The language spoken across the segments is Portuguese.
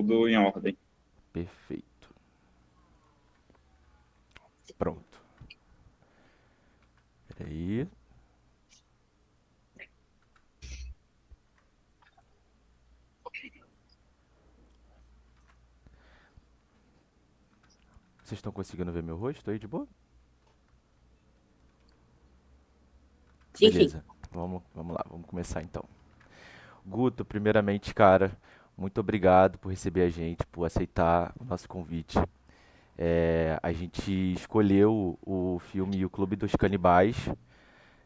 tudo em ordem. Perfeito. Pronto. Peraí. Vocês estão conseguindo ver meu rosto aí de boa? Sim, sim. Beleza. Vamos lá, vamos começar então. Guto, primeiramente, cara, muito obrigado por receber a gente, por aceitar o nosso convite. A gente escolheu o filme O Clube dos Canibais,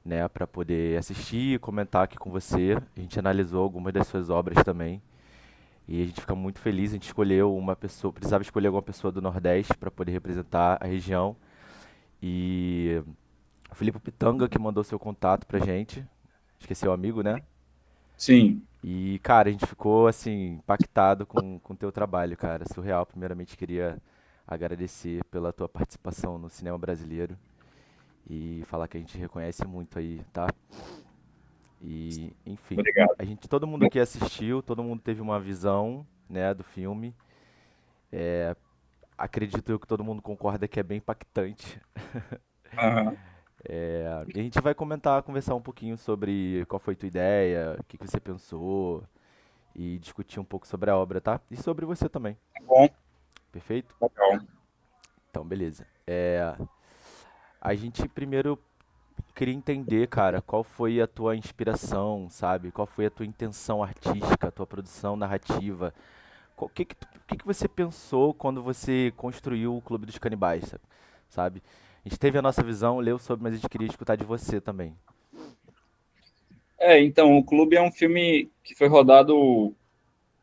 né, para poder assistir e comentar aqui com você. A gente analisou algumas das suas obras também. E a gente fica muito feliz. A gente escolheu uma pessoa, precisava escolher alguma pessoa do Nordeste para poder representar a região. E o Filipe Pitanga que mandou seu contato pra gente. Esqueci o amigo, né? Sim, E, cara, a gente ficou, assim, impactado com o teu trabalho, cara. Surreal. Primeiramente, queria agradecer pela tua participação no cinema brasileiro e falar que a gente reconhece muito aí, tá? E, enfim, obrigado. todo mundo aqui assistiu, todo mundo teve uma visão, né, do filme. Acredito eu que todo mundo concorda que é bem impactante. Aham. E a gente vai conversar um pouquinho sobre qual foi tua ideia, o que que você pensou e discutir um pouco sobre a obra, tá? E sobre você também, Tá bom, perfeito? legal. Então, beleza. A gente primeiro queria entender, cara, qual foi a tua inspiração, sabe? Qual foi a tua intenção artística, a tua produção narrativa. O que que você pensou quando você construiu o Clube dos Canibais, sabe? A gente teve a nossa visão, leu sobre, mas a gente queria escutar de você também. Então, o Clube é um filme que foi rodado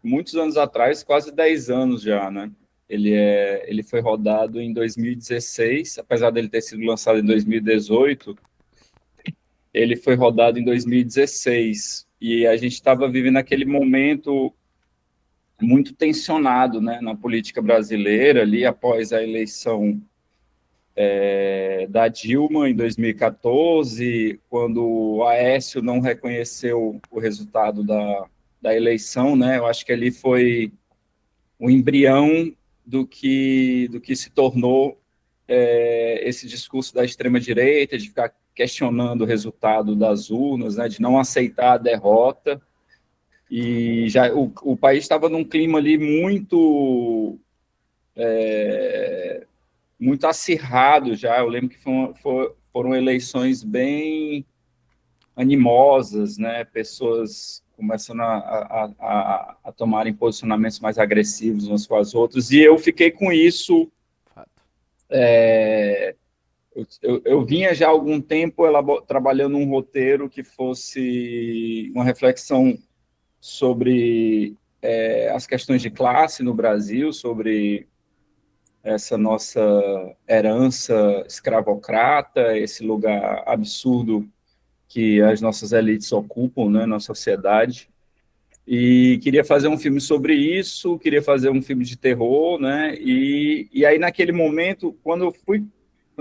muitos anos atrás, quase 10 anos já, né? Ele foi rodado em 2016, apesar dele ter sido lançado em 2018, ele foi rodado em 2016. E a gente estava vivendo aquele momento muito tensionado, né, na política brasileira, ali após a eleição da Dilma em 2014, quando o Aécio não reconheceu o resultado da eleição, né? Eu acho que ali foi o embrião do que se tornou esse discurso da extrema-direita, de ficar questionando o resultado das urnas, né? De não aceitar a derrota. E já o país estava num clima ali muito acirrado já. Eu lembro que foram eleições bem animosas, né? Pessoas começando a tomarem posicionamentos mais agressivos umas com as outras, e eu fiquei com isso. Fato. Eu vinha já há algum tempo trabalhando um roteiro que fosse uma reflexão sobre as questões de classe no Brasil, sobre essa nossa herança escravocrata, esse lugar absurdo que as nossas elites ocupam, né, na sociedade. E queria fazer um filme sobre isso, queria fazer um filme de terror, né? E aí naquele momento, quando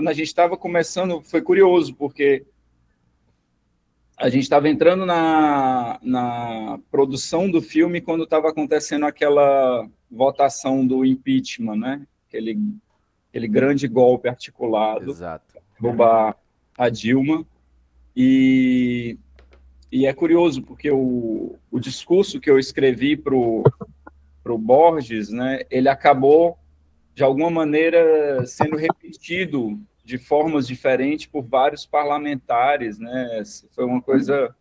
a gente estava começando, foi curioso porque a gente estava entrando na produção do filme quando estava acontecendo aquela votação do impeachment, né? Aquele grande golpe articulado, Exato. roubar a Dilma. E E é curioso, porque o discurso que eu escrevi para o Borges, né, ele acabou, de alguma maneira, sendo repetido de formas diferentes por vários parlamentares. Né? Foi uma coisa,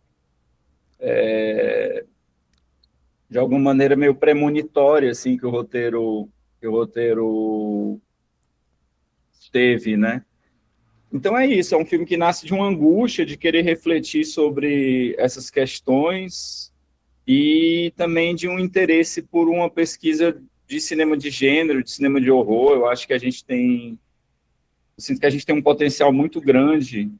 de alguma maneira, meio premonitória assim, que o roteiro teve. Né? Então é isso, é um filme que nasce de uma angústia de querer refletir sobre essas questões e também de um interesse por uma pesquisa de cinema de gênero, de cinema de horror. Eu sinto que a gente tem um potencial muito grande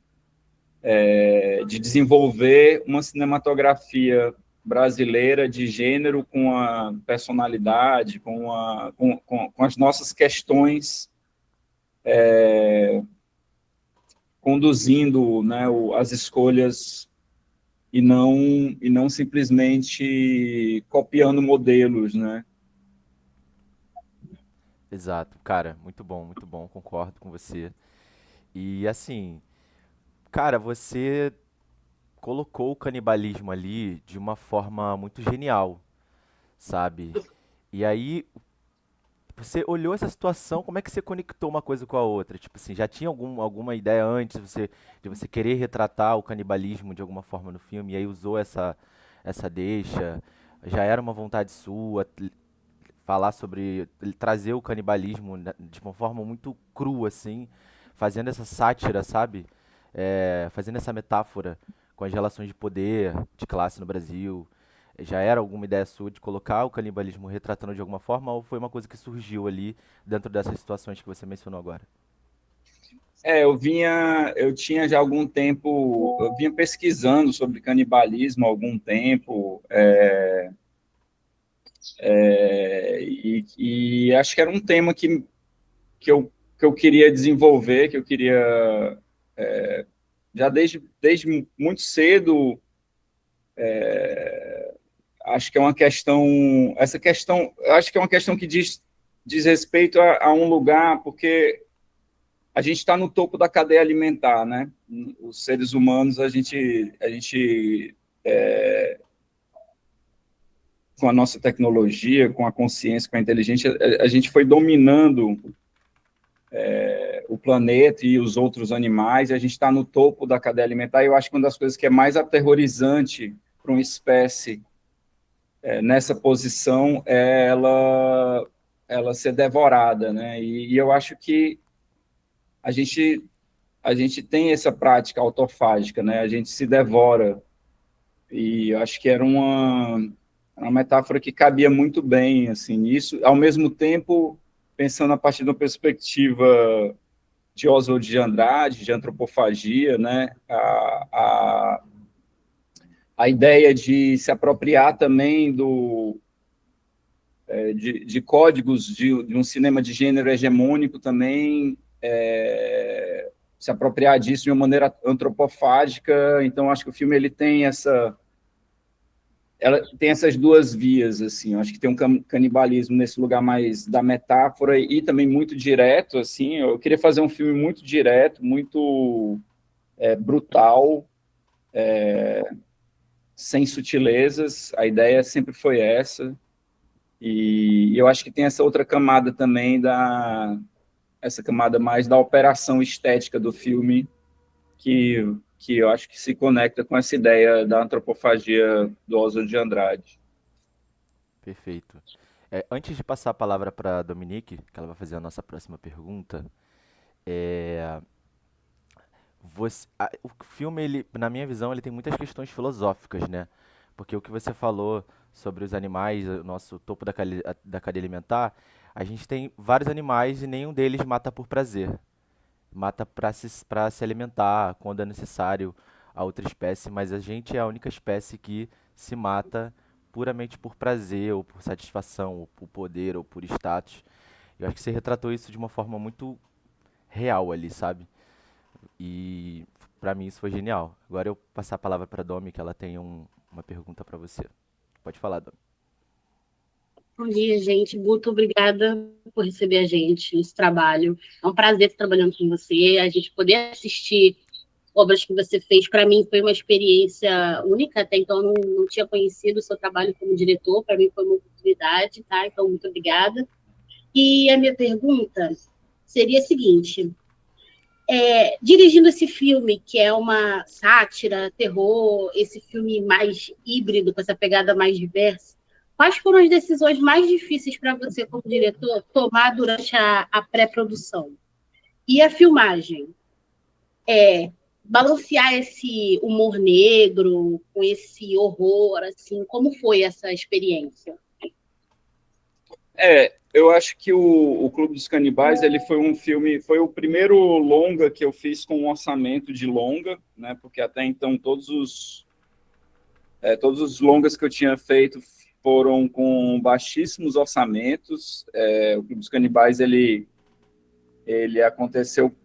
de desenvolver uma cinematografia brasileira de gênero com a personalidade, com as nossas questões conduzindo, né, as escolhas e não simplesmente copiando modelos, né? Exato, cara, muito bom, concordo com você. E assim, cara, você colocou o canibalismo ali de uma forma muito genial, sabe? E aí, você olhou essa situação, como é que você conectou uma coisa com a outra? Tipo assim, já tinha alguma ideia antes de você querer retratar o canibalismo de alguma forma no filme, e aí usou essa deixa? Já era uma vontade sua falar sobre, trazer o canibalismo de uma forma muito crua, assim, fazendo essa sátira, sabe? Fazendo essa metáfora com as relações de poder, de classe no Brasil. Já era alguma ideia sua de colocar o canibalismo retratando de alguma forma, ou foi uma coisa que surgiu ali dentro dessas situações que você mencionou agora? Eu tinha já algum tempo, eu vinha pesquisando sobre canibalismo há algum tempo, e acho que era um tema que, eu, que eu queria desenvolver, que eu queria, já desde muito cedo, acho que é uma questão, essa questão, acho que é uma questão que diz respeito a um lugar, porque a gente está no topo da cadeia alimentar, né? Os seres humanos, a gente com a nossa tecnologia, com a consciência, com a inteligência, a gente foi dominando o planeta e os outros animais, e a gente está no topo da cadeia alimentar, e eu acho que uma das coisas que é mais aterrorizante para uma espécie nessa posição é ela ser devorada, né? E eu acho que a gente, a gente tem essa prática autofágica, né? A gente se devora, e eu acho que era uma metáfora que cabia muito bem, assim, nisso, ao mesmo tempo, pensando a partir de uma perspectiva de Oswald de Andrade, de antropofagia, né? A ideia de se apropriar também de códigos de um cinema de gênero hegemônico também, se apropriar disso de uma maneira antropofágica. Então, acho que o filme ele tem ela tem essas duas vias, assim. Eu acho que tem um canibalismo nesse lugar mais da metáfora e também muito direto, assim. Eu queria fazer um filme muito direto, muito brutal, sem sutilezas. A ideia sempre foi essa. E eu acho que tem essa outra camada também essa camada mais da operação estética do filme, que eu acho que se conecta com essa ideia da antropofagia do Oswald de Andrade. Perfeito. Antes de passar a palavra para Dominique, que ela vai fazer a nossa próxima pergunta, é, o filme, ele, na minha visão, ele tem muitas questões filosóficas, né? Porque o que você falou sobre os animais, o nosso topo da cadeia alimentar, a gente tem vários animais e nenhum deles mata por prazer. Mata para se alimentar quando é necessário a outra espécie, mas a gente é a única espécie que se mata puramente por prazer, ou por satisfação, ou por poder, ou por status. Eu acho que você retratou isso de uma forma muito real ali, sabe? E pra mim isso foi genial. Agora eu passar a palavra pra Domi, que ela tem uma pergunta pra você. Pode falar, Domi. Bom dia, gente. Muito obrigada por receber a gente nesse trabalho. É um prazer estar trabalhando com você. A gente poder assistir obras que você fez, para mim, foi uma experiência única. Até então, eu não tinha conhecido o seu trabalho como diretor. Para mim, foi uma oportunidade, tá? Então, muito obrigada. E a minha pergunta seria a seguinte: dirigindo esse filme, que é uma sátira, terror, esse filme mais híbrido, com essa pegada mais diversa, quais foram as decisões mais difíceis para você, como diretor, tomar durante a pré-produção? E a filmagem? Balancear esse humor negro com esse horror, assim, como foi essa experiência? Eu acho que o Clube dos Canibais ele foi um filme, foi o primeiro longa que eu fiz com um orçamento de longa, né? Porque até então todos os longas que eu tinha feito foram com baixíssimos orçamentos. O Clube dos Canibais ele aconteceu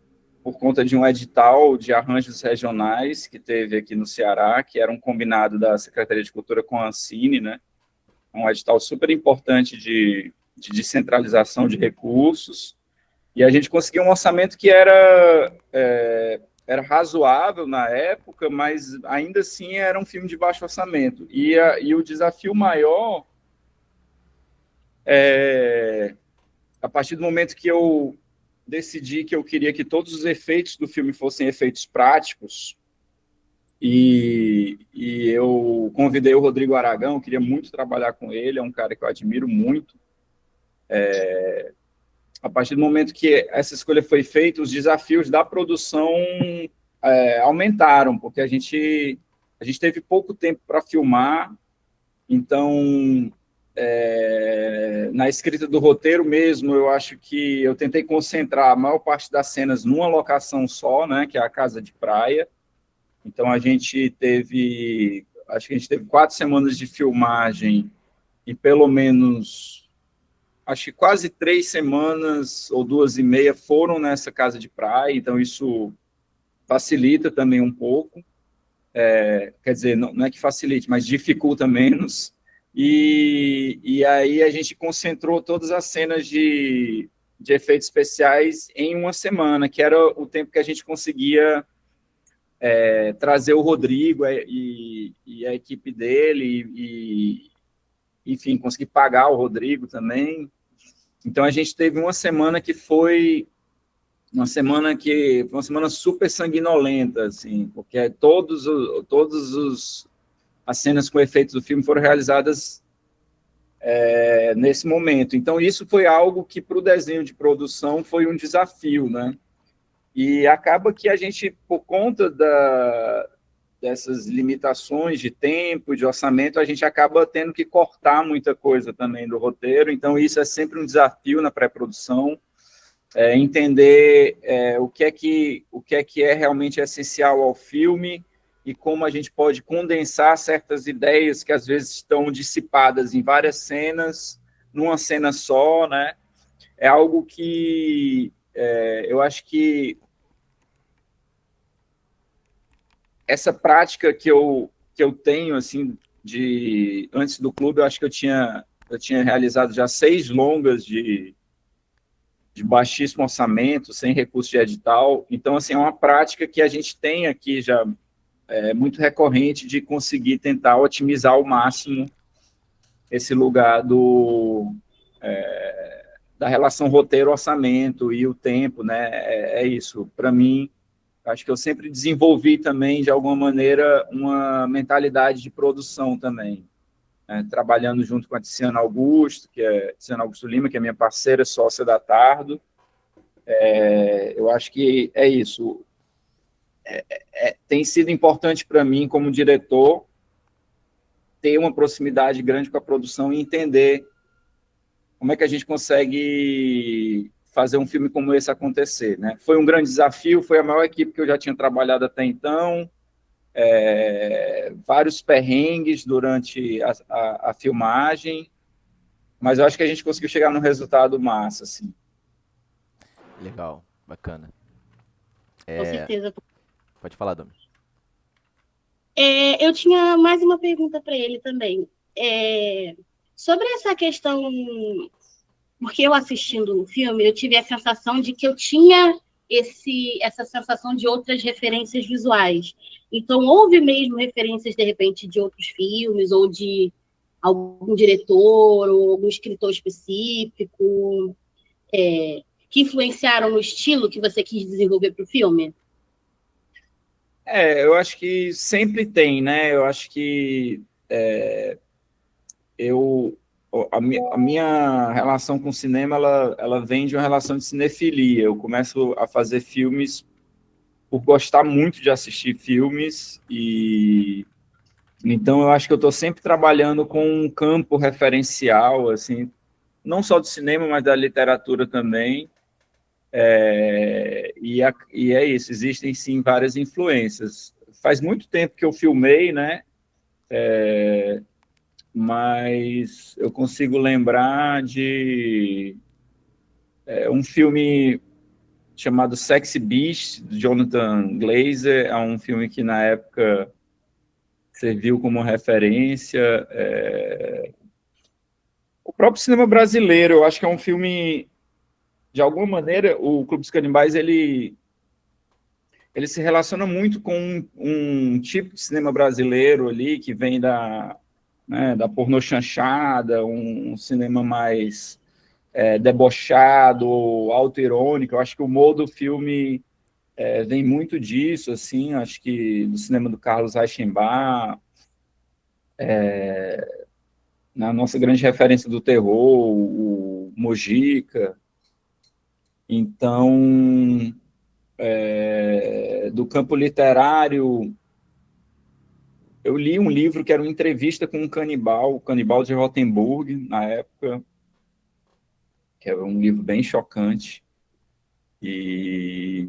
por conta de um edital de arranjos regionais que teve aqui no Ceará, que era um combinado da Secretaria de Cultura com a Ancine, né? Um edital super importante de descentralização de recursos, e a gente conseguiu um orçamento que era razoável na época, mas ainda assim era um filme de baixo orçamento. E o desafio maior a partir do momento que eu decidi que eu queria que todos os efeitos do filme fossem efeitos práticos, e eu convidei o Rodrigo Aragão, queria muito trabalhar com ele, é um cara que eu admiro muito. A partir do momento que essa escolha foi feita, os desafios da produção aumentaram, porque a gente teve pouco tempo para filmar, então, na escrita do roteiro mesmo, eu acho que eu tentei concentrar a maior parte das cenas numa locação só, né, que é a casa de praia. Então, acho que a gente teve 4 semanas de filmagem e pelo menos, acho que quase 3 semanas ou 2 e meia foram nessa casa de praia, então isso facilita também um pouco. Quer dizer, não é que facilite, mas dificulta menos. E aí a gente concentrou todas as cenas de efeitos especiais em uma semana, que era o tempo que a gente conseguia trazer o Rodrigo e a equipe dele, enfim, conseguir pagar o Rodrigo também. Então a gente teve uma semana que foi uma semana super sanguinolenta, assim, porque as cenas com efeitos do filme foram realizadas nesse momento. Então, isso foi algo que, para o desenho de produção, foi um desafio, né? E acaba que a gente, por conta dessas limitações de tempo, de orçamento, a gente acaba tendo que cortar muita coisa também do roteiro. Então, isso é sempre um desafio na pré-produção, entender o que é realmente essencial ao filme e como a gente pode condensar certas ideias que às vezes estão dissipadas em várias cenas, numa cena só, né? É algo que eu acho que essa prática que eu tenho, assim, antes do clube, eu acho que eu tinha realizado já 6 longas de baixíssimo orçamento, sem recurso de edital. Então, assim, é uma prática que a gente tem aqui já muito recorrente de conseguir tentar otimizar ao máximo esse lugar da relação roteiro-orçamento e o tempo, né? É isso. Para mim, acho que eu sempre desenvolvi também, de alguma maneira, uma mentalidade de produção também, né? Trabalhando junto com a Tiziana Augusto Lima, que é minha parceira, sócia da Tardo. Eu acho que é isso. Tem sido importante para mim, como diretor, ter uma proximidade grande com a produção e entender como é que a gente consegue fazer um filme como esse acontecer, né? Foi um grande desafio, foi a maior equipe que eu já tinha trabalhado até então, vários perrengues durante a filmagem, mas eu acho que a gente conseguiu chegar num resultado massa, assim. Legal, bacana. Com certeza. Pode falar, Domi. Eu tinha mais uma pergunta para ele também. Sobre essa questão, porque eu assistindo o filme, eu tive a sensação de que eu tinha essa sensação de outras referências visuais. Então, houve mesmo referências, de repente, de outros filmes, ou de algum diretor, ou algum escritor específico, que influenciaram no estilo que você quis desenvolver para o filme? Eu acho que sempre tem, né? Eu acho que a minha relação com o cinema, ela vem de uma relação de cinefilia. Eu começo a fazer filmes por gostar muito de assistir filmes, e então eu acho que eu estou sempre trabalhando com um campo referencial, assim, não só do cinema, mas da literatura também. E é isso, existem sim várias influências. Faz muito tempo que eu filmei, né? Mas eu consigo lembrar de um filme chamado Sexy Beast, de Jonathan Glazer. É um filme que na época serviu como referência. O próprio cinema brasileiro, eu acho que é um filme, de alguma maneira, o Clube dos Canibais, ele se relaciona muito com um tipo de cinema brasileiro ali, que vem da pornô chanchada, um cinema mais debochado, autoirônico. Eu acho que o humor do filme vem muito disso, assim, acho que do cinema do Carlos Reichenbach, na nossa grande referência do terror, o Mojica. Então, do campo literário, eu li um livro que era uma entrevista com um canibal, o Canibal de Rotemburg, na época, que é um livro bem chocante. E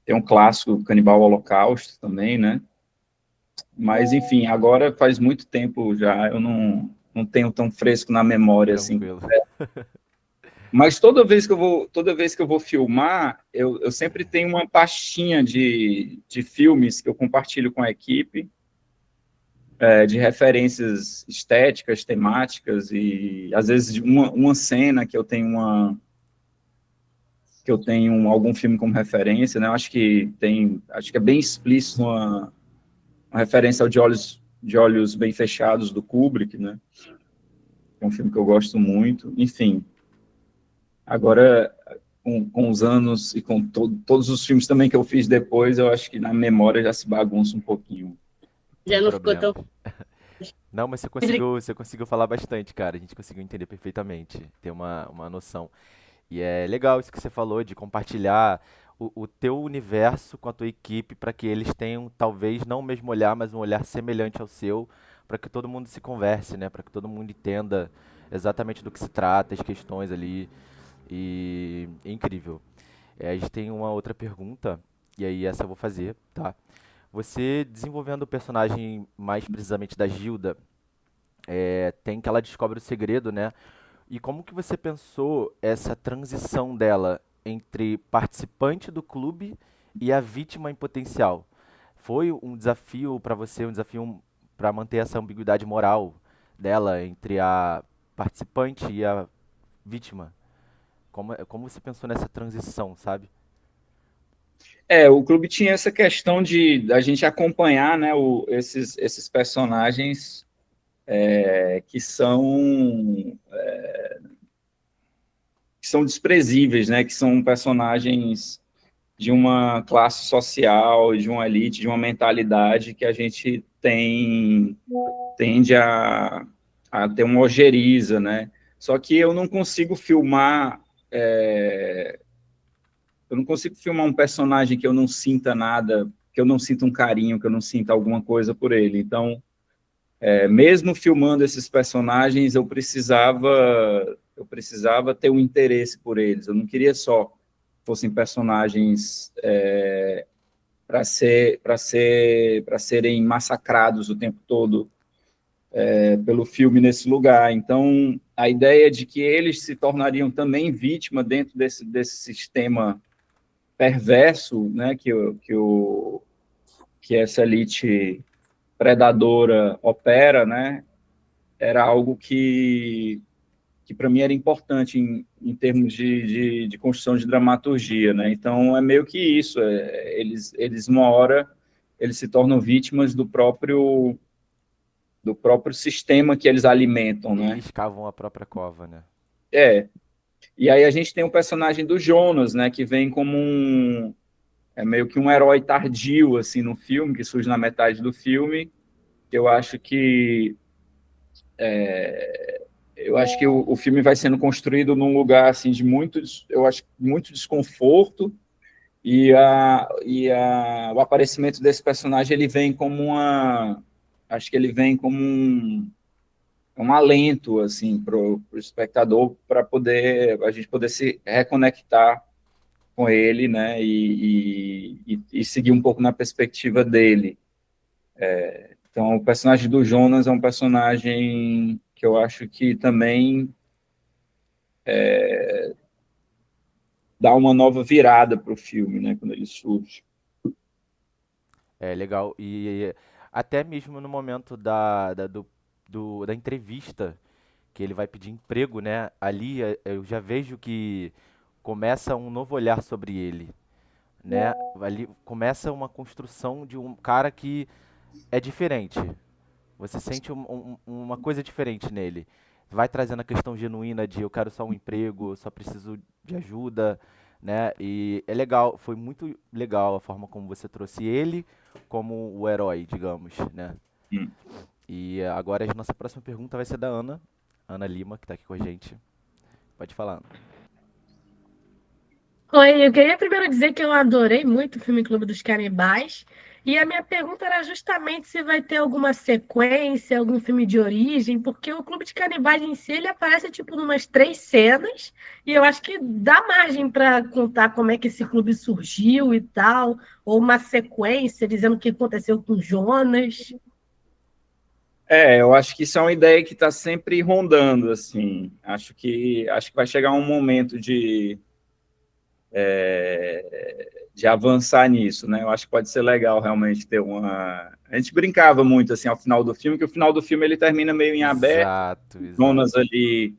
tem um clássico, Canibal Holocausto, também, né? Mas, enfim, agora faz muito tempo já, eu não tenho tão fresco na memória, assim. Tranquilo. Mas toda vez que eu vou filmar, eu sempre tenho uma pastinha de filmes que eu compartilho com a equipe, de referências estéticas, temáticas, e às vezes de uma cena que eu tenho algum filme como referência, né? Acho que é bem explícito uma referência ao de Olhos Bem Fechados, do Kubrick, né? É um filme que eu gosto muito. Enfim, agora, com os anos e com todos os filmes também que eu fiz depois, eu acho que na memória já se bagunça um pouquinho. Sem Já não ficou problema. tão. Não, mas você conseguiu falar bastante, cara. A gente conseguiu entender perfeitamente, ter uma noção. E é legal isso que você falou de compartilhar o teu universo com a tua equipe para que eles tenham, talvez, não o mesmo olhar, mas um olhar semelhante ao seu, para que todo mundo se converse, né? Para que todo mundo entenda exatamente do que se trata, as questões ali. E é incrível. A gente tem uma outra pergunta, e aí essa eu vou fazer, tá? Você desenvolvendo o personagem mais precisamente da Gilda, tem que ela descobre o segredo, né? E como que você pensou essa transição dela entre participante do clube e a vítima em potencial? Foi um desafio para você, um desafio para manter essa ambiguidade moral dela entre a participante e a vítima? Como você pensou nessa transição, sabe? O clube tinha essa questão de a gente acompanhar, né, esses personagens que são desprezíveis, né, que são personagens de uma classe social, de uma elite, de uma mentalidade que a gente tende a ter uma ojeriza, né? Só que eu não consigo filmar um personagem que eu não sinta nada, que eu não sinta um carinho, que eu não sinta alguma coisa por ele. Então, mesmo filmando esses personagens, eu precisava ter um interesse por eles. Eu não queria só fossem personagens para serem massacrados o tempo todo pelo filme nesse lugar. Então, a ideia de que eles se tornariam também vítima dentro desse sistema perverso, né, que essa elite predadora opera, né, era algo que para mim era importante em termos de construção de dramaturgia, né? Então é meio que isso, eles uma hora eles se tornam vítimas do próprio sistema que eles alimentam, né? Eles cavam a própria cova, né? É. E aí a gente tem o personagem do Jonas, né, que vem como meio que um herói tardio assim no filme, que surge na metade do filme. Eu acho que o filme vai sendo construído num lugar assim de eu acho muito desconforto o aparecimento desse personagem ele vem como acho que ele vem como um alento assim para o espectador para poder a gente poder se reconectar com ele, né, e seguir um pouco na perspectiva dele. Então, o personagem do Jonas é um personagem que eu acho que também dá uma nova virada para o filme, né, quando ele surge. É legal. E até mesmo no momento da entrevista que ele vai pedir emprego, né? Ali eu já vejo que começa um novo olhar sobre ele, né? Ali começa uma construção de um cara que é diferente. Você sente uma coisa diferente nele. Vai trazendo a questão genuína de eu quero só um emprego, eu só preciso de ajuda, né? E é legal, foi muito legal a forma como você trouxe ele como o herói, digamos, né? Hum. E agora a nossa próxima pergunta vai ser da Ana, Ana Lima, que está aqui com a gente. Pode falar, Ana. Oi, eu queria primeiro dizer que eu adorei muito o filme Clube dos Canibais. E a minha pergunta era justamente se vai ter alguma sequência, algum filme de origem, porque o Clube de Canibais em si ele aparece tipo numas 3 cenas, e eu acho que dá margem para contar como é que esse clube surgiu e tal, ou uma sequência dizendo o que aconteceu com Jonas. Eu acho que isso é uma ideia que está sempre rondando, assim. Acho que vai chegar um momento de avançar nisso, né? Eu acho que pode ser legal realmente ter uma. A gente brincava muito assim ao final do filme, que o final do filme ele termina meio em aberto, Exato, exato. zonas ali,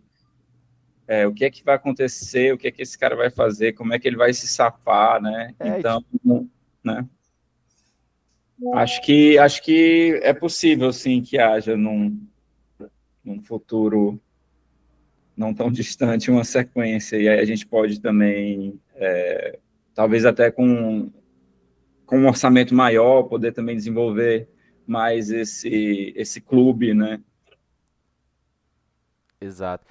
o que é que vai acontecer, o que é que esse cara vai fazer, como é que ele vai se safar, né? É, Então, né? Acho que é possível sim que haja num futuro não tão distante uma sequência e aí a gente pode também talvez até com um orçamento maior, poder também desenvolver mais esse clube, né? exato.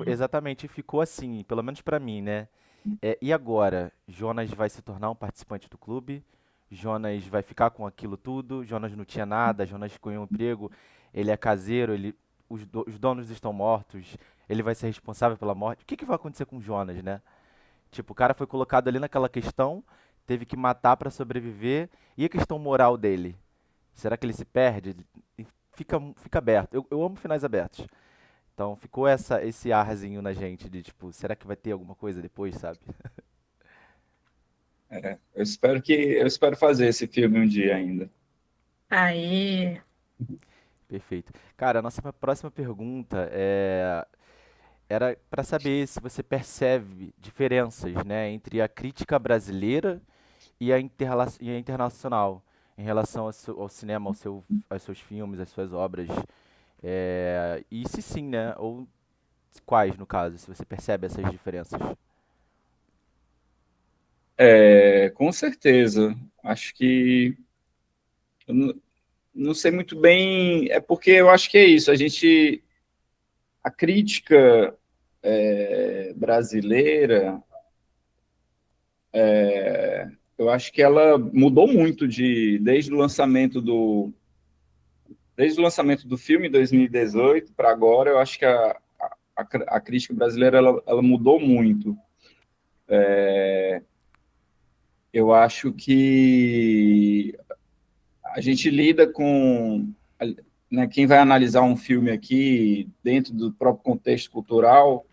Exatamente, ficou assim, pelo menos pra mim, né? E agora? Jonas vai se tornar um participante do clube? Jonas vai ficar com aquilo tudo? Jonas não tinha nada, Jonas ganhou um emprego, ele é caseiro, os donos estão mortos, ele vai ser responsável pela morte. O que que vai acontecer com Jonas, né? Tipo, o cara foi colocado ali naquela questão, teve que matar pra sobreviver, e a questão moral dele? Será que ele se perde? E fica aberto. Eu amo finais abertos. Então ficou esse arzinho na gente de tipo, será que vai ter alguma coisa depois, sabe? Eu espero fazer esse filme um dia ainda. Aí, Perfeito. Cara, a nossa próxima pergunta era para saber se você percebe diferenças, né, entre a crítica brasileira e e a internacional em relação ao cinema, aos seus filmes, às suas obras. E se sim, né? Ou quais, no caso, se você percebe essas diferenças. Com certeza. Acho que eu não sei muito bem, é porque eu acho que é isso. A crítica brasileira, eu acho que ela mudou muito desde o lançamento do filme em 2018 para agora. Eu acho que a crítica brasileira ela mudou muito. Eu acho que a gente lida com, né, quem vai analisar um filme aqui dentro do próprio contexto cultural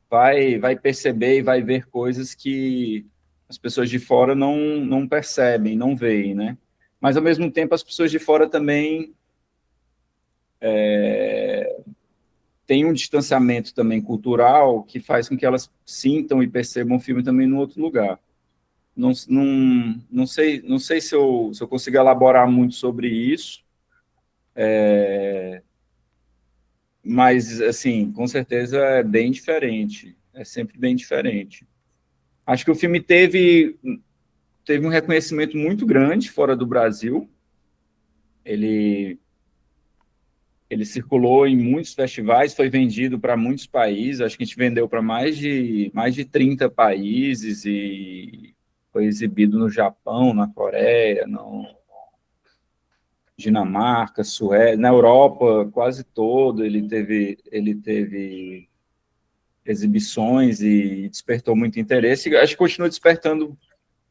vai perceber e vai ver coisas que as pessoas de fora não percebem, não veem, né? Mas, ao mesmo tempo, as pessoas de fora também têm um distanciamento também cultural que faz com que elas sintam e percebam o filme também no outro lugar. Não sei se eu consigo elaborar muito sobre isso, mas, assim, com certeza é bem diferente, é sempre bem diferente. Acho que o filme teve um reconhecimento muito grande fora do Brasil. Ele, ele circulou em muitos festivais, foi vendido para muitos países. Acho que a gente vendeu para mais de 30 países e foi exibido no Japão, na Coreia, no Dinamarca, Suécia, na Europa quase todo. Ele teve exibições e despertou muito interesse. E acho que continua despertando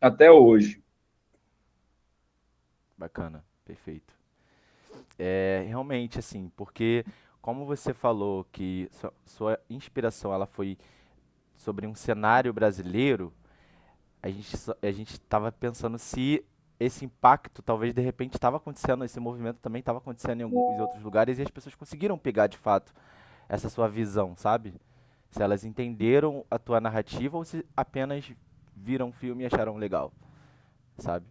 até hoje. Bacana, perfeito. Realmente assim, porque como você falou que sua inspiração ela foi sobre um cenário brasileiro, a gente estava pensando se esse impacto talvez de repente estava acontecendo, esse movimento também estava acontecendo em alguns outros lugares e as pessoas conseguiram pegar de fato essa sua visão, sabe? Se elas entenderam a tua narrativa ou se apenas viram o filme e acharam legal, sabe?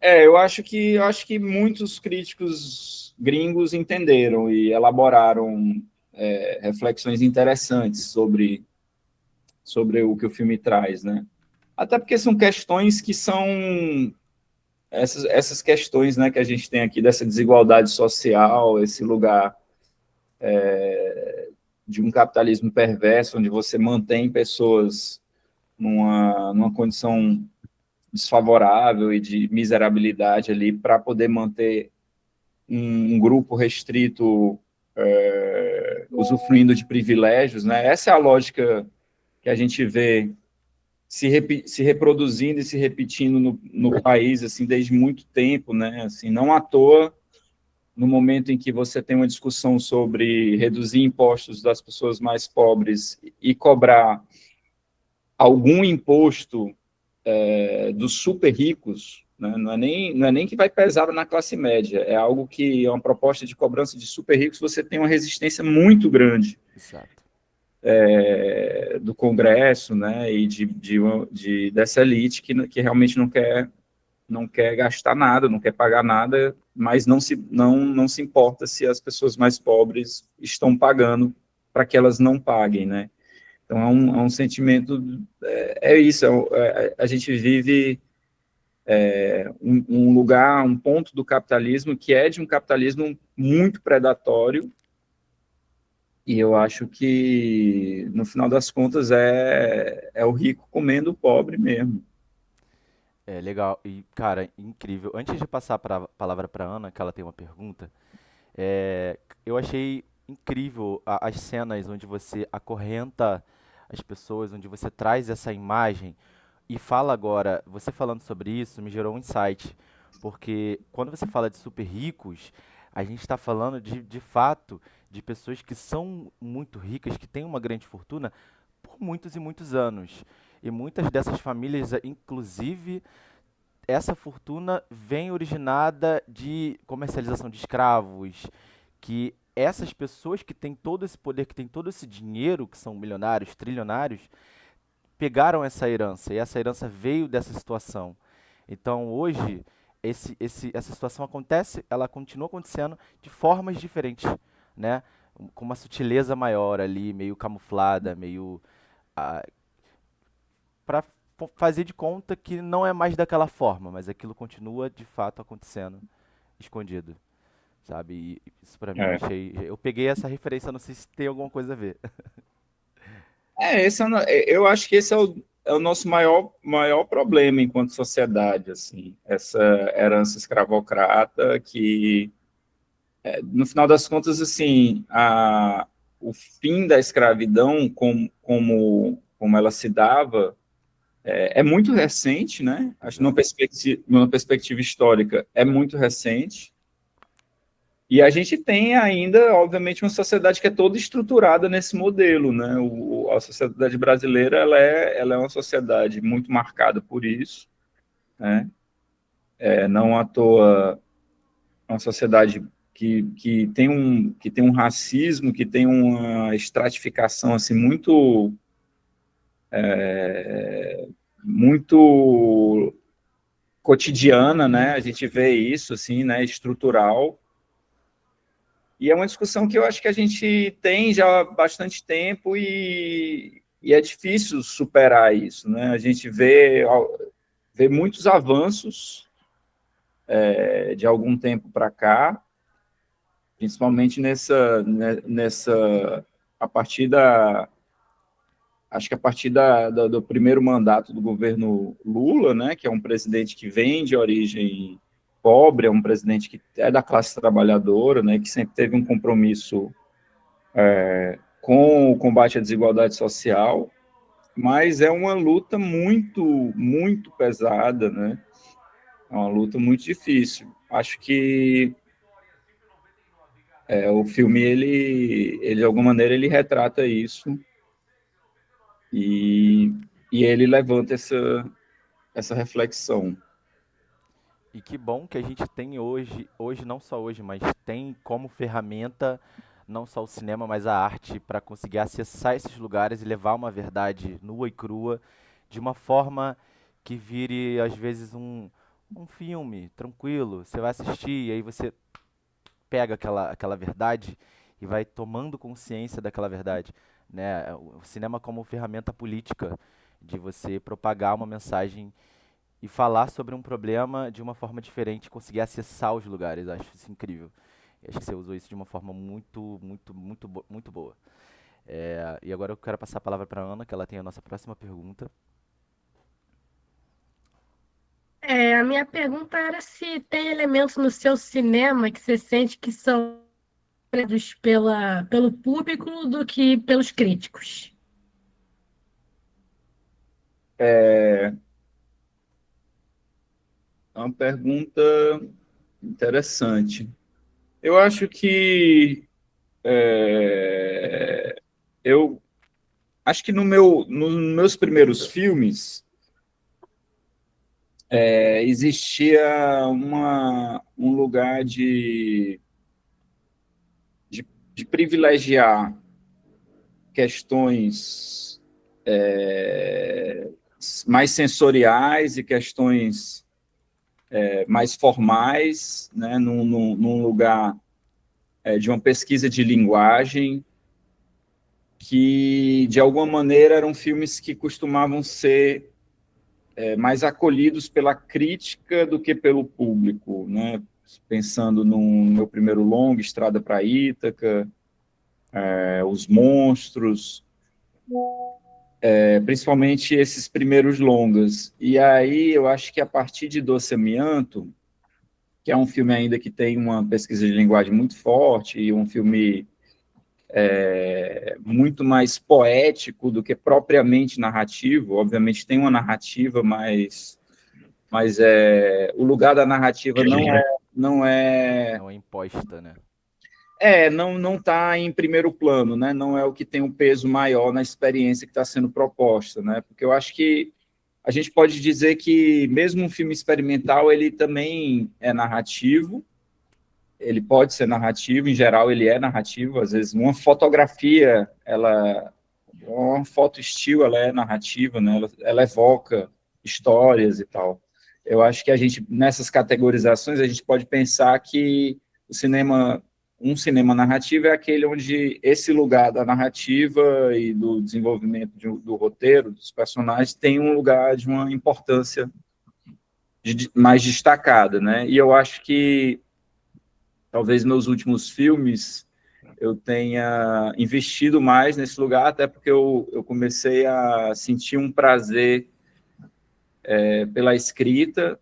Eu acho que muitos críticos gringos entenderam e elaboraram reflexões interessantes sobre o que o filme traz, né? Até porque são questões que são essas questões, né, que a gente tem aqui dessa desigualdade social, esse lugar de um capitalismo perverso, onde você mantém pessoas numa condição desfavorável e de miserabilidade ali para poder manter um grupo restrito usufruindo de privilégios, né? Essa é a lógica que a gente vê se reproduzindo e se repetindo no país assim desde muito tempo, né? Assim, não à toa, no momento em que você tem uma discussão sobre reduzir impostos das pessoas mais pobres e cobrar algum imposto dos super ricos, né? Não é nem que vai pesar na classe média, é algo que é uma proposta de cobrança de super ricos, você tem uma resistência muito grande Exato. do Congresso, né, e dessa elite que realmente não quer gastar nada, não quer pagar nada, mas não se importa se as pessoas mais pobres estão pagando para que elas não paguem, né? Então é um sentimento, isso, a gente vive um lugar, um ponto do capitalismo que é de um capitalismo muito predatório, e eu acho que, no final das contas, é o rico comendo o pobre mesmo. É legal. E, cara, incrível. Antes de passar a palavra para Ana, que ela tem uma pergunta, eu achei incrível as cenas onde você acorrenta as pessoas, onde você traz essa imagem e fala agora, você falando sobre isso me gerou um insight, porque quando você fala de super ricos, a gente está falando de fato de pessoas que são muito ricas, que têm uma grande fortuna por muitos e muitos anos. E muitas dessas famílias, inclusive, essa fortuna vem originada de comercialização de escravos, que essas pessoas que têm todo esse poder, que têm todo esse dinheiro, que são milionários, trilionários, pegaram essa herança, e essa herança veio dessa situação. Então, hoje, essa situação acontece, ela continua acontecendo de formas diferentes, né? Com uma sutileza maior ali, meio camuflada, meio para fazer de conta que não é mais daquela forma, mas aquilo continua de fato acontecendo, escondido, sabe? E isso pra mim eu É, achei, eu peguei essa referência, não sei se tem alguma coisa a ver. eu acho que esse é o nosso maior problema enquanto sociedade, assim, essa herança escravocrata que, no final das contas, assim, o fim da escravidão, como ela se dava, é muito recente, né? Acho que Exato. numa perspectiva histórica é muito recente. E a gente tem ainda, obviamente, uma sociedade que é toda estruturada nesse modelo, né? A sociedade brasileira, ela é uma sociedade muito marcada por isso, né? Não à toa, uma sociedade que tem um racismo, que tem uma estratificação assim muito cotidiana, né? A gente vê isso assim, né? Estrutural. E é uma discussão que eu acho que a gente tem já há bastante tempo e é difícil superar isso, né? A gente vê muitos avanços de algum tempo para cá, principalmente a partir acho que a partir do primeiro mandato do governo Lula, né? Que é um presidente que vem de origem pobre, é um presidente que é da classe trabalhadora, né? Que sempre teve um compromisso com o combate à desigualdade social, mas é uma luta muito, muito pesada, né? É uma luta muito difícil. Acho que o filme, ele, de alguma maneira, ele retrata isso e, e ele levanta essa reflexão. E que bom que a gente tem hoje não só hoje, mas tem como ferramenta não só o cinema, mas a arte, para conseguir acessar esses lugares e levar uma verdade nua e crua de uma forma que vire, às vezes, um filme tranquilo. Você vai assistir e aí você pega aquela verdade e vai tomando consciência daquela verdade, né? O cinema como ferramenta política de você propagar uma mensagem e falar sobre um problema de uma forma diferente, conseguir acessar os lugares. Acho isso incrível. Acho que você usou isso de uma forma muito boa. E agora eu quero passar a palavra para a Ana, que ela tem a nossa próxima pergunta. A minha pergunta era se tem elementos no seu cinema que você sente que são presos pelo público do que pelos críticos. É uma pergunta interessante. Eu acho que eu acho que nos meus primeiros filmes existia um lugar de privilegiar questões mais sensoriais e questões mais formais, né, num lugar de uma pesquisa de linguagem, que, de alguma maneira, eram filmes que costumavam ser mais acolhidos pela crítica do que pelo público, né? Pensando no meu primeiro longo, Estrada para Ítaca, Os Monstros, principalmente esses primeiros longas. E aí eu acho que a partir de Doce Amianto, que é um filme ainda que tem uma pesquisa de linguagem muito forte, e um filme muito mais poético do que propriamente narrativo. Obviamente tem uma narrativa, mas o lugar da narrativa não é Não é imposta, né? não está em primeiro plano, né? Não é o que tem um peso maior na experiência que está sendo proposta, né? Porque eu acho que a gente pode dizer que mesmo um filme experimental ele também é narrativo. Ele pode ser narrativo, em geral ele é narrativo. Às vezes uma fotografia, uma foto estilo, ela é narrativa, né? Ela evoca histórias e tal. Eu acho que a gente, nessas categorizações, a gente pode pensar que um cinema narrativo é aquele onde esse lugar da narrativa e do desenvolvimento do roteiro, dos personagens, tem um lugar de uma importância mais destacada, né? E eu acho que talvez meus últimos filmes eu tenha investido mais nesse lugar, até porque eu comecei a sentir um prazer pela escrita.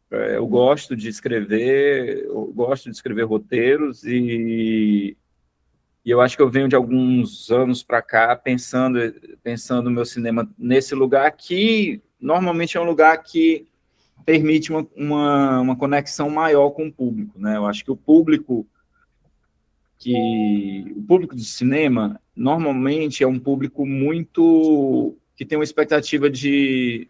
Eu gosto de escrever, eu gosto de escrever roteiros, e eu acho que eu venho de alguns anos para cá pensando o meu cinema nesse lugar, que normalmente é um lugar que permite uma conexão maior com o público, né? Eu acho que o público do cinema normalmente é um público muito que tem uma expectativa de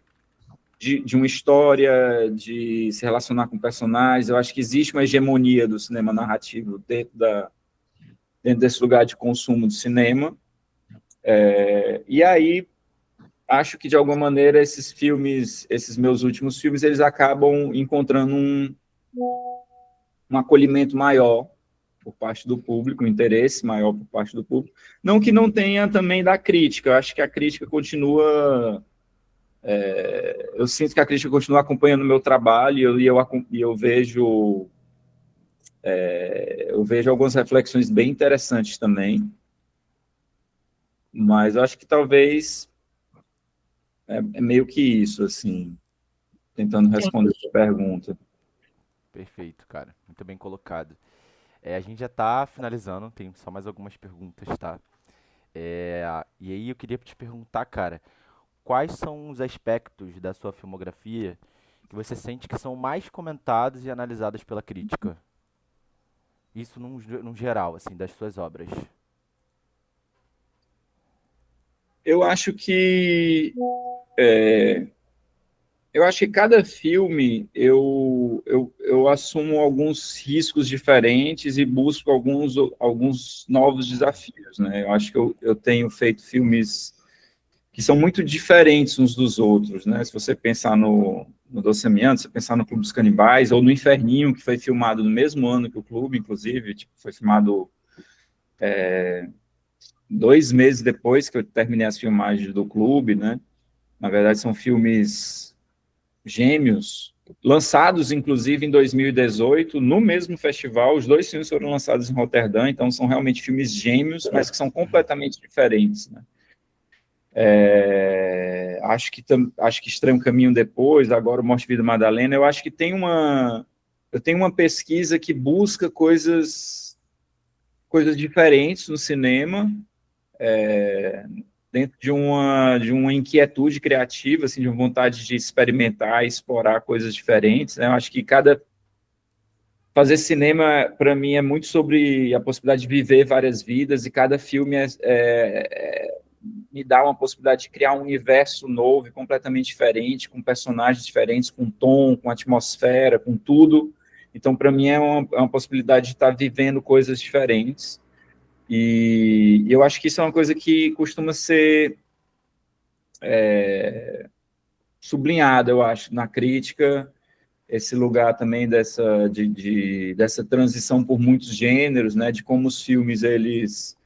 uma história, de se relacionar com personagens. Eu acho que existe uma hegemonia do cinema narrativo dentro desse lugar de consumo de cinema. E aí acho que de alguma maneira esses meus últimos filmes, eles acabam encontrando um acolhimento maior por parte do público, um interesse maior por parte do público. Não que não tenha também da crítica, eu acho que a crítica continua. Eu sinto que a crítica continua acompanhando o meu trabalho e eu vejo algumas reflexões bem interessantes também, mas eu acho que talvez é meio que isso, assim, tentando responder a sua pergunta. Perfeito, cara. Muito bem colocado. A gente já tá finalizando, tem só mais algumas perguntas, tá? E aí eu queria te perguntar, cara, quais são os aspectos da sua filmografia que você sente que são mais comentados e analisados pela crítica? Isso num geral, assim, das suas obras. Eu acho que Eu acho que cada filme eu assumo alguns riscos diferentes e busco alguns novos desafios, né? Eu acho que eu tenho feito filmes que são muito diferentes uns dos outros, né? Se você pensar no Doce Amianto, se você pensar no Clube dos Canibais, ou no Inferninho, que foi filmado no mesmo ano que o Clube, inclusive, tipo, foi filmado 2 meses depois que eu terminei as filmagens do Clube, né? Na verdade, são filmes gêmeos, lançados, inclusive, em 2018, no mesmo festival. Os dois filmes foram lançados em Roterdã, então são realmente filmes gêmeos, mas que são completamente diferentes, né? Acho que Estranho Caminho Depois, agora o Morte e Vida Madalena, eu tenho uma pesquisa que busca coisas diferentes no cinema, dentro de uma inquietude criativa, assim, de uma vontade de experimentar, explorar coisas diferentes, né? Eu acho que fazer cinema, para mim, é muito sobre a possibilidade de viver várias vidas, e cada filme me dá uma possibilidade de criar um universo novo e completamente diferente, com personagens diferentes, com tom, com atmosfera, com tudo. Então, para mim, é uma possibilidade de estar vivendo coisas diferentes. E eu acho que isso é uma coisa que costuma ser sublinhada, eu acho, na crítica, esse lugar também dessa transição por muitos gêneros, né, de como os filmes, eles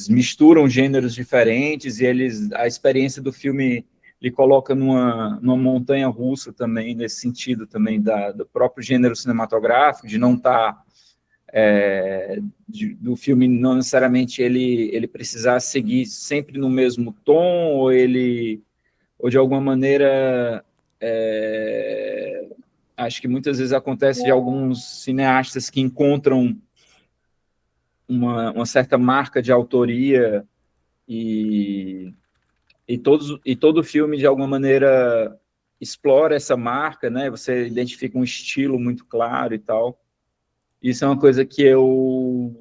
misturam gêneros diferentes, e a experiência do filme lhe coloca numa montanha russa também, nesse sentido também do próprio gênero cinematográfico, de não estar do filme não necessariamente ele precisar seguir sempre no mesmo tom, ou de alguma maneira, acho que muitas vezes acontece de alguns cineastas que encontram uma certa marca de autoria, e, todo filme, de alguma maneira, explora essa marca, né? Você identifica um estilo muito claro e tal. Isso é uma coisa que eu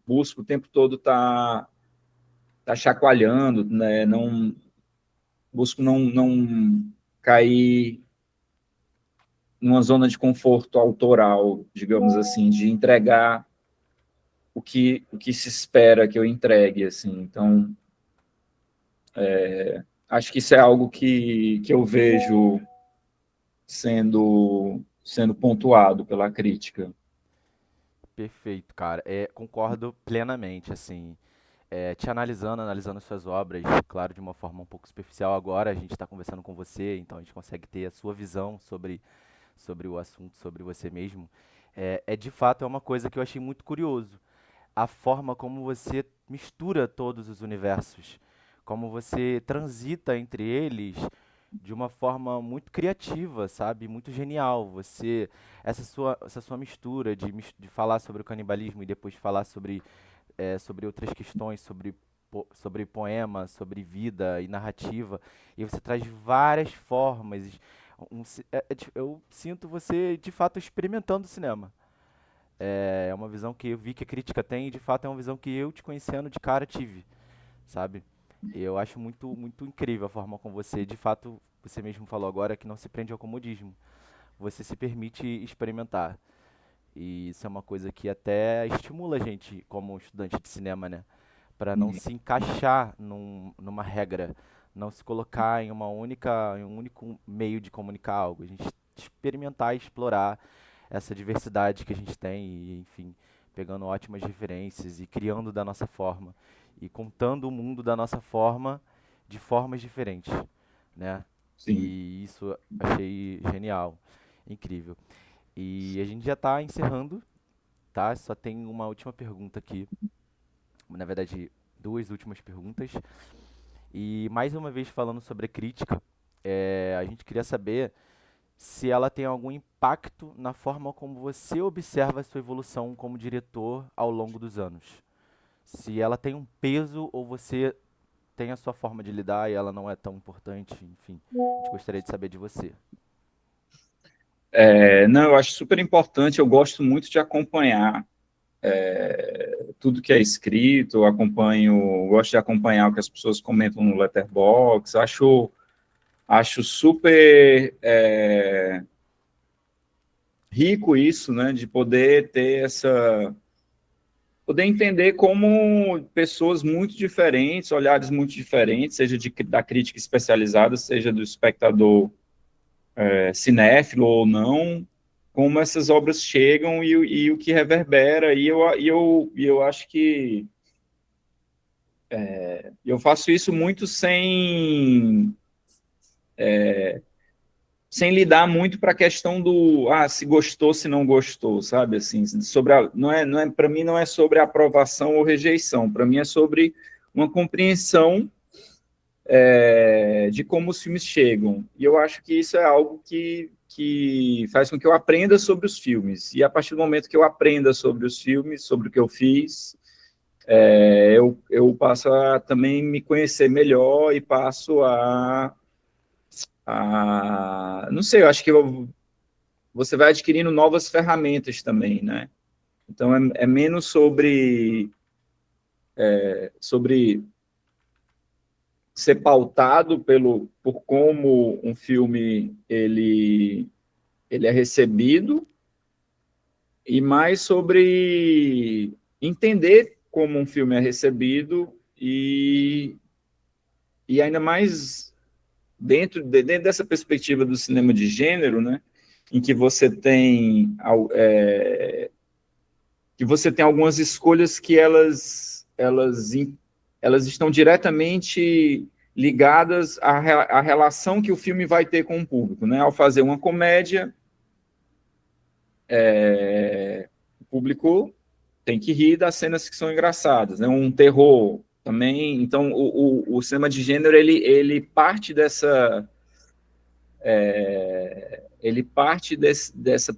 busco o tempo todo tá chacoalhando, né? Busco não cair numa zona de conforto autoral, digamos assim, de entregar o que se espera que eu entregue, assim. Então, acho que isso é algo que eu vejo sendo pontuado pela crítica. Perfeito, cara. Concordo plenamente, assim. Te analisando suas obras, claro, de uma forma um pouco superficial agora, a gente está conversando com você, então a gente consegue ter a sua visão sobre o assunto, sobre você mesmo. De fato, é uma coisa que eu achei muito curioso. A forma como você mistura todos os universos, como você transita entre eles de uma forma muito criativa, sabe? Muito genial. Essa sua mistura de falar sobre o canibalismo e depois falar sobre outras questões, sobre poema, sobre vida e narrativa, e você traz várias formas. Eu sinto você de fato experimentando o cinema. É uma visão que eu vi que a crítica tem, e de fato é uma visão que eu, te conhecendo de cara, tive, sabe? Eu acho muito, muito incrível a forma como você, de fato, você mesmo falou agora que não se prende ao comodismo. Você se permite experimentar. E isso é uma coisa que até estimula a gente, como estudante de cinema, né? Para não se encaixar numa regra, não se colocar em um único meio de comunicar algo. A gente experimentar e explorar essa diversidade que a gente tem e, enfim, pegando ótimas referências e criando da nossa forma e contando o mundo da nossa forma de formas diferentes, né? Sim. E isso achei genial, incrível. E a gente já está encerrando, tá? Só tem uma última pergunta aqui. Na verdade, duas últimas perguntas. E mais uma vez falando sobre a crítica, a gente queria saber se ela tem algum impacto na forma como você observa a sua evolução como diretor ao longo dos anos. Se ela tem um peso ou você tem a sua forma de lidar e ela não é tão importante, enfim. A gente gostaria de saber de você. Não, eu acho super importante, eu gosto muito de acompanhar tudo que é escrito, gosto de acompanhar o que as pessoas comentam no Letterboxd, acho Acho super rico isso, né, de poder ter poder entender como pessoas muito diferentes, olhares muito diferentes, seja da crítica especializada, seja do espectador cinéfilo ou não, como essas obras chegam e o que reverbera, e eu acho que eu faço isso muito sem lidar muito para a questão do se gostou, se não gostou, sabe? Assim, sobre não é para mim não é sobre aprovação ou rejeição, para mim é sobre uma compreensão de como os filmes chegam. E eu acho que isso é algo que faz com que eu aprenda sobre os filmes. E a partir do momento que eu aprenda sobre os filmes, sobre o que eu fiz, eu passo a também me conhecer melhor e passo não sei, eu acho que você vai adquirindo novas ferramentas também, né? Então, é menos sobre ser pautado por como um filme ele é recebido e mais sobre entender como um filme é recebido e ainda mais dentro dessa perspectiva do cinema de gênero, né? Em que você tem algumas escolhas que elas estão diretamente ligadas à relação que o filme vai ter com o público, né? Ao fazer uma comédia, o público tem que rir das cenas que são engraçadas, né? Um terror também. Então, o cinema de gênero ele parte dessa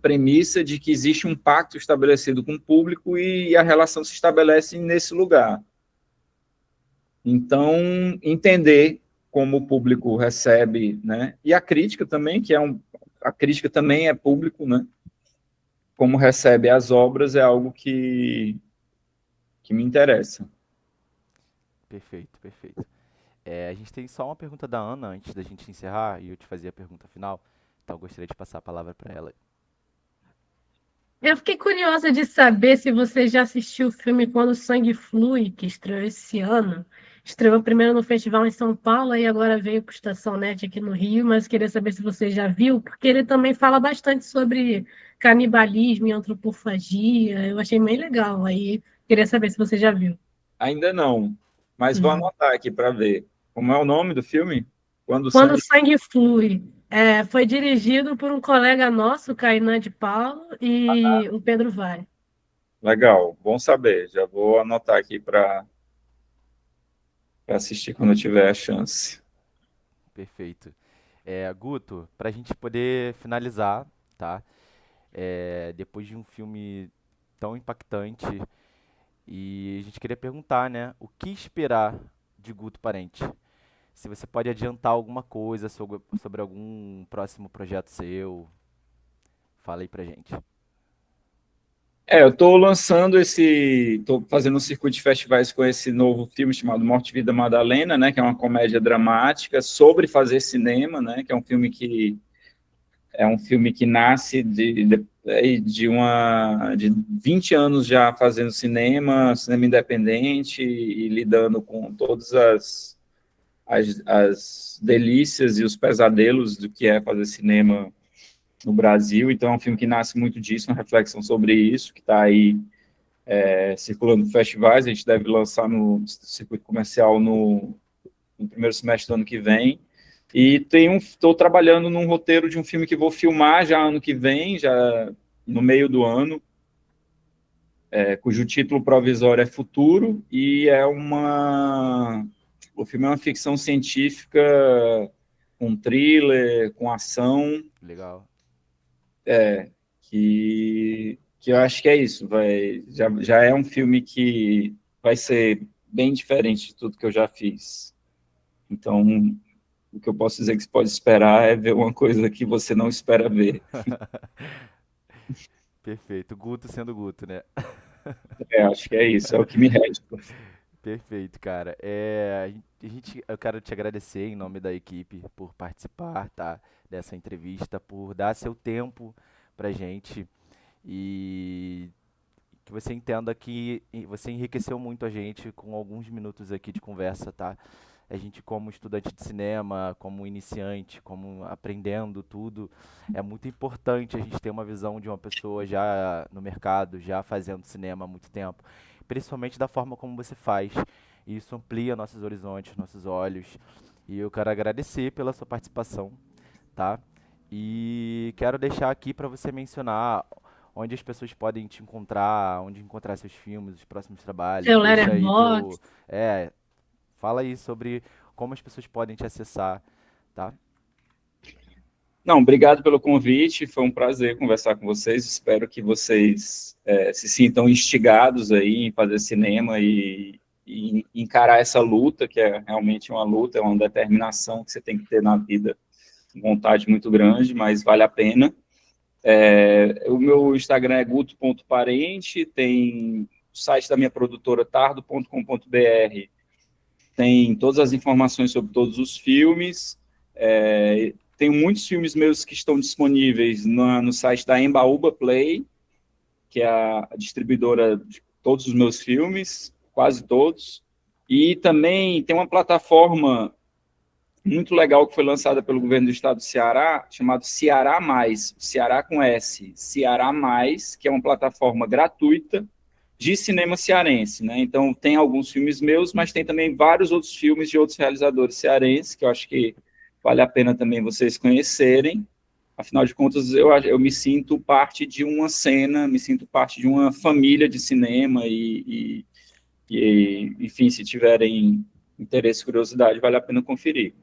premissa de que existe um pacto estabelecido com o público e a relação se estabelece nesse lugar. Então, entender como o público recebe, né? E a crítica também, a crítica também é público, né? Como recebe as obras é algo que me interessa. Perfeito, perfeito. A gente tem só uma pergunta da Ana antes da gente encerrar e eu te fazer a pergunta final. Então, eu gostaria de passar a palavra para ela. Eu fiquei curiosa de saber se você já assistiu o filme Quando o Sangue Flui, que estreou esse ano. Estreou primeiro no festival em São Paulo e agora veio para o Estação Net aqui no Rio, mas queria saber se você já viu, porque ele também fala bastante sobre canibalismo e antropofagia. Eu achei bem legal, aí queria saber se você já viu. Ainda não, mas vou Uhum. anotar aqui para ver. Como é o nome do filme? Quando o Quando o sangue... Sangue Flui. Foi dirigido por um colega nosso, Kainan de Paulo, e o Pedro Vai. Legal, bom saber. Já vou anotar aqui para assistir quando eu tiver a chance. Perfeito. Guto, para a gente poder finalizar, tá? Depois de um filme tão impactante, e a gente queria perguntar, né? O que esperar de Guto Parente? Se você pode adiantar alguma coisa sobre algum próximo projeto seu, fala aí pra gente. Eu estou fazendo um circuito de festivais com esse novo filme chamado Morte e Vida Madalena, né, que é uma comédia dramática sobre fazer cinema, né, que é um filme que nasce de 20 anos já fazendo cinema independente e lidando com todas as delícias e os pesadelos do que é fazer cinema no Brasil. Então, é um filme que nasce muito disso, uma reflexão sobre isso, que está aí circulando em festivais. A gente deve lançar no circuito comercial no primeiro semestre do ano que vem. E estou trabalhando num roteiro de um filme que vou filmar já ano que vem, já no meio do ano, cujo título provisório é Futuro, e o filme é uma ficção científica com thriller, com ação, Legal. que eu acho que é isso. Já é um filme que vai ser bem diferente de tudo que eu já fiz. Então, o que eu posso dizer que você pode esperar é ver uma coisa que você não espera ver. Perfeito. Guto sendo Guto, né? Acho que é isso, é o que me resta. Perfeito, cara. Eu quero te agradecer em nome da equipe por participar, tá, dessa entrevista, por dar seu tempo pra gente e que você entenda que você enriqueceu muito a gente com alguns minutos aqui de conversa, tá? A gente, como estudante de cinema, como iniciante, como aprendendo tudo, é muito importante a gente ter uma visão de uma pessoa já no mercado, já fazendo cinema há muito tempo, principalmente da forma como você faz. Isso amplia nossos horizontes, nossos olhos. E eu quero agradecer pela sua participação, tá? E quero deixar aqui para você mencionar onde as pessoas podem te encontrar, onde encontrar seus filmes, os próximos trabalhos. Seu Deixa aí Letterboxd. é, fala aí sobre como as pessoas podem te acessar, tá? Não, obrigado pelo convite, foi um prazer conversar com vocês, espero que vocês se sintam instigados aí em fazer cinema e encarar essa luta, que é realmente uma luta, é uma determinação que você tem que ter na vida, vontade muito grande, mas vale a pena. O meu Instagram é guto.parente, tem o site da minha produtora tardo.com.br, tem todas as informações sobre todos os filmes. Tenho muitos filmes meus que estão disponíveis no site da Embaúba Play, que é a distribuidora de todos os meus filmes, quase todos. E também tem uma plataforma muito legal que foi lançada pelo governo do estado do Ceará, chamado Ceará Mais, Ceará com S, Ceará Mais, que é uma plataforma gratuita de cinema cearense, né? Então, tem alguns filmes meus, mas tem também vários outros filmes de outros realizadores cearenses, que eu acho que vale a pena também vocês conhecerem. Afinal de contas, eu me sinto parte de uma cena, me sinto parte de uma família de cinema enfim, se tiverem interesse e curiosidade, vale a pena conferir.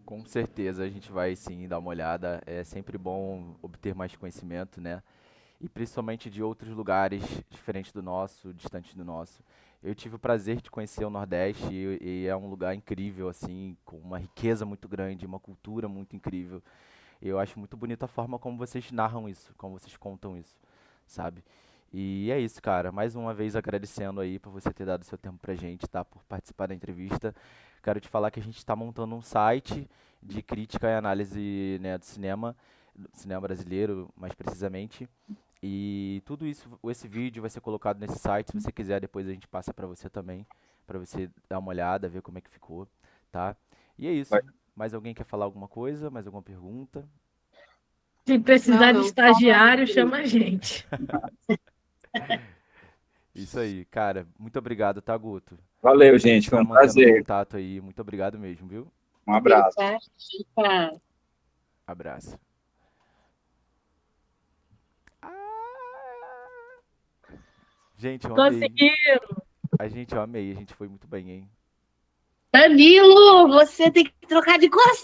Com certeza a gente vai sim dar uma olhada. É sempre bom obter mais conhecimento, né? E principalmente de outros lugares diferentes do nosso, distantes do nosso. Eu tive o prazer de conhecer o Nordeste e é um lugar incrível, assim, com uma riqueza muito grande, uma cultura muito incrível. Eu acho muito bonita a forma como vocês narram isso, como vocês contam isso, sabe? E é isso, cara. Mais uma vez agradecendo aí por você ter dado seu tempo pra gente, tá? Por participar da entrevista. Quero te falar que a gente está montando um site de crítica e análise, né, do cinema brasileiro, mais precisamente. E tudo isso, esse vídeo vai ser colocado nesse site. Se você quiser, depois a gente passa pra você também, pra você dar uma olhada, ver como é que ficou, tá? E é isso. Mais alguém quer falar alguma coisa? Mais alguma pergunta? Se precisar de Não. estagiário, chama a gente. Isso aí, cara. Muito obrigado, tá, Guto? Valeu, A gente gente, foi tá um mantendo prazer. contato aí. Muito obrigado mesmo, viu? Um abraço. Tá? Abraço. Gente, eu amei. Consegui. Eu amei. A gente foi muito bem, hein? Danilo, você tem que trocar de cor.